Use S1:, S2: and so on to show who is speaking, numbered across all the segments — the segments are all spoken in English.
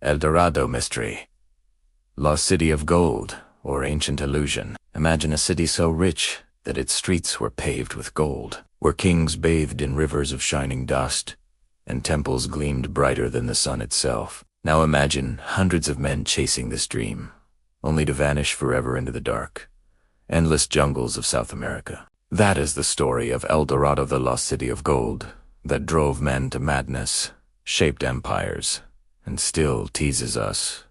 S1: El Dorado Mystery. Lost City of Gold, or Ancient Illusion. Imagine a city so rich that its streets were paved with gold, where kings bathed in rivers of shining dust, and temples gleamed brighter than the sun itself. Now imagine hundreds of men chasing this dream, only to vanish forever into the dark, endless jungles of South America. That is the story of El Dorado, the lost city of gold, that drove men to madness, shaped empires, and still teases us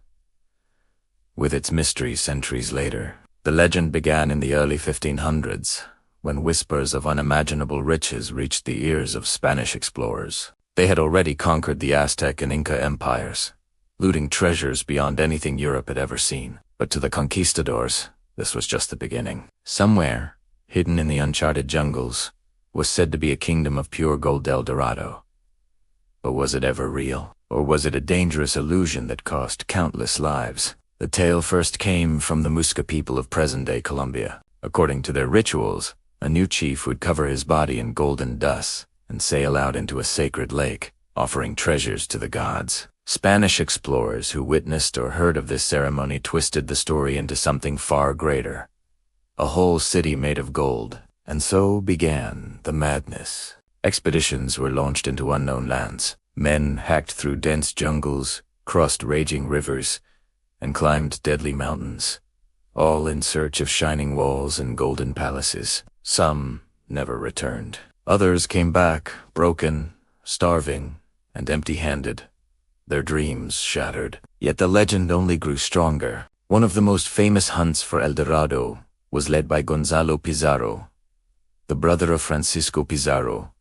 S1: with its mystery centuries later. The legend began in the early 1500s, when whispers of unimaginable riches reached the ears of Spanish explorers. They had already conquered the Aztec and Inca empires, looting treasures beyond anything Europe had ever seen. But to the conquistadors, this was just the beginning. Somewhere, hidden in the uncharted jungles, was said to be a kingdom of pure gold, El Dorado. But was it ever real? Or was it a dangerous illusion that cost countless lives? The tale first came from the Muisca people of present-day Colombia. According to their rituals, a new chief would cover his body in golden dust and sail out into a sacred lake, offering treasures to the gods. Spanish explorers who witnessed or heard of this ceremony twisted the story into something far greater. A whole city made of gold. And so began the madness. Expeditions were launched into unknown lands. Men hacked through dense jungles, crossed raging rivers, and climbed deadly mountains, all in search of shining walls and golden palaces. Some never returned. Others came back, broken, starving, and empty-handed, their dreams shattered. Yet the legend only grew stronger. One of the most famous hunts for El Dorado was led by Gonzalo Pizarro, the brother of Francisco Pizarro,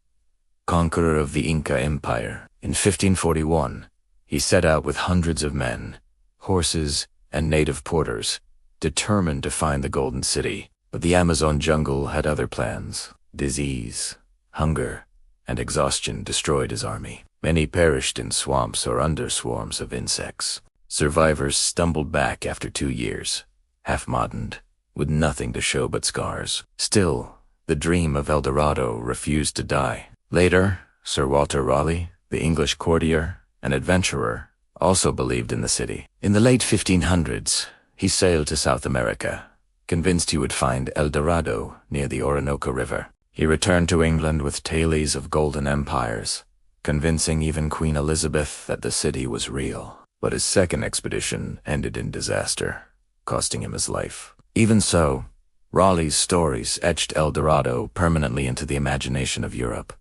S1: conqueror of the Inca Empire. In 1541, he set out with hundreds of men, horses, and native porters, determined to find the Golden City. But the Amazon jungle had other plans. Disease, hunger, and exhaustion destroyed his army. Many perished in swamps or under swarms of insects. Survivors stumbled back after 2 years, half-maddened, with nothing to show but scars. Still, the dream of El Dorado refused to die. Later, Sir Walter Raleigh, the English courtier and adventurer, also believed in the city. In the late 1500s, he sailed to South America, convinced he would find El Dorado near the Orinoco River. He returned to England with tales of golden empires, convincing even Queen Elizabeth that the city was real. But his second expedition ended in disaster, costing him his life. Even so, Raleigh's stories etched El Dorado permanently into the imagination of Europe.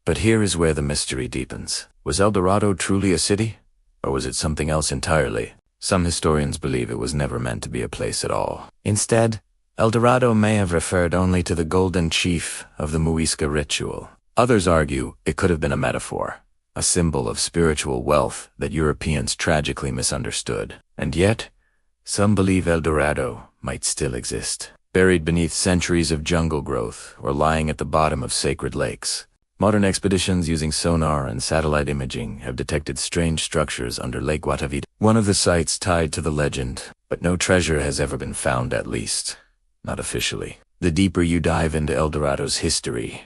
S1: But here is where the mystery deepens. Was El Dorado truly a city? Or was it something else entirely? Some historians believe it was never meant to be a place at all. Instead, El Dorado may have referred only to the golden chief of the Muisca ritual. Others argue it could have been a metaphor, a symbol of spiritual wealth that Europeans tragically misunderstood. And yet, some believe El Dorado might still exist, buried beneath centuries of jungle growth or lying at the bottom of sacred lakes. Modern expeditions using sonar and satellite imaging have detected strange structures under Lake Guatavita, one of the sites tied to the legend, but no treasure has ever been found, at least, not officially. The deeper you dive into El Dorado's history,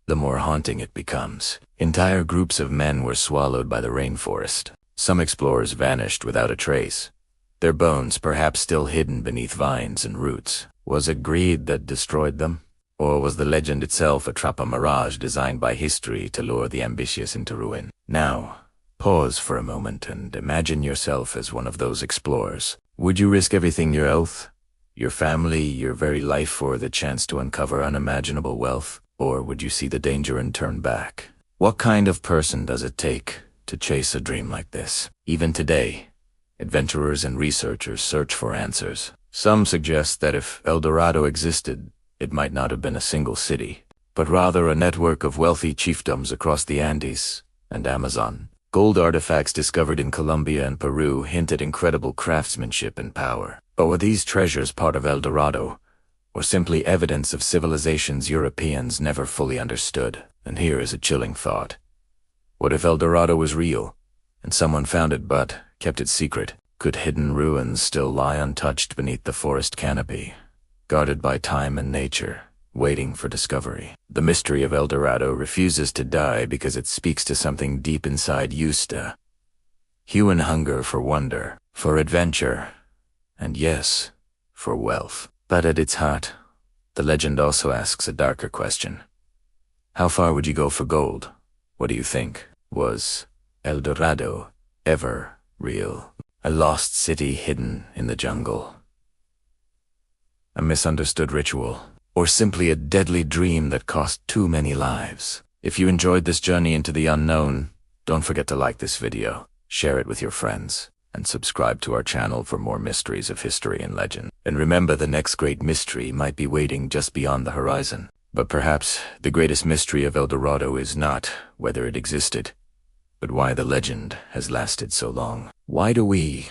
S1: the more haunting it becomes. Entire groups of men were swallowed by the rainforest. Some explorers vanished without a trace, their bones perhaps still hidden beneath vines and roots. Was it greed that destroyed them? Or was the legend itself a trap, a mirage designed by history to lure the ambitious into ruin? Now, pause for a moment and imagine yourself as one of those explorers. Would you risk everything, your health, your family, your very life for the chance to uncover unimaginable wealth? Or would you see the danger and turn back? What kind of person does it take to chase a dream like this? Even today, adventurers and researchers search for answers. Some suggest that if El Dorado existed, it might not have been a single city, but rather a network of wealthy chiefdoms across the Andes and Amazon. Gold artifacts discovered in Colombia and Peru hint at incredible craftsmanship and power. But were these treasures part of El Dorado, or simply evidence of civilizations Europeans never fully understood? And here is a chilling thought. What if El Dorado was real, and someone found it but kept it secret? Could hidden ruins still lie untouched beneath the forest canopy, guarded by time and nature, waiting for discovery? The mystery of El Dorado refuses to die because it speaks to something deep inside Yusta. Human hunger for wonder, for adventure, and yes, for wealth. But at its heart, the legend also asks a darker question. How far would you go for gold? What do you think? Was El Dorado ever real? A lost city hidden in the jungle? A misunderstood ritual? Or simply a deadly dream that cost too many lives? If you enjoyed this journey into the unknown, don't forget to like this video, share it with your friends, and subscribe to our channel for more mysteries of history and legend. And remember, the next great mystery might be waiting just beyond the horizon. But perhaps the greatest mystery of El Dorado is not whether it existed, but why the legend has lasted so long. Why do we,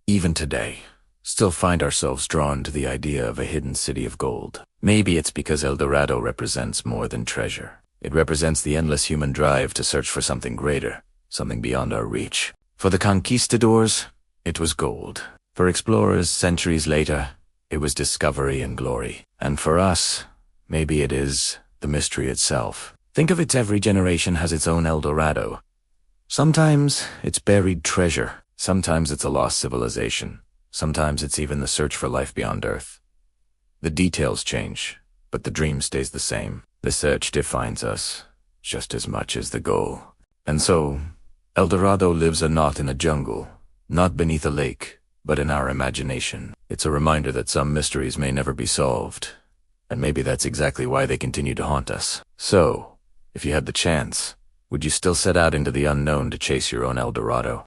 S1: even today, still find ourselves drawn to the idea of a hidden city of gold? Maybe it's because El Dorado represents more than treasure. It represents the endless human drive to search for something greater, something beyond our reach. For the conquistadors, it was gold. For explorers centuries later, it was discovery and glory. And for us, maybe it is the mystery itself. Think of it, every generation has its own El Dorado. Sometimes it's buried treasure. Sometimes it's a lost civilization. Sometimes it's even the search for life beyond Earth. The details change, but the dream stays the same. The search defines us just as much as the goal. And so, El Dorado lives not in a jungle, not beneath a lake, but in our imagination. It's a reminder that some mysteries may never be solved, and maybe that's exactly why they continue to haunt us. So, if you had the chance, would you still set out into the unknown to chase your own El Dorado?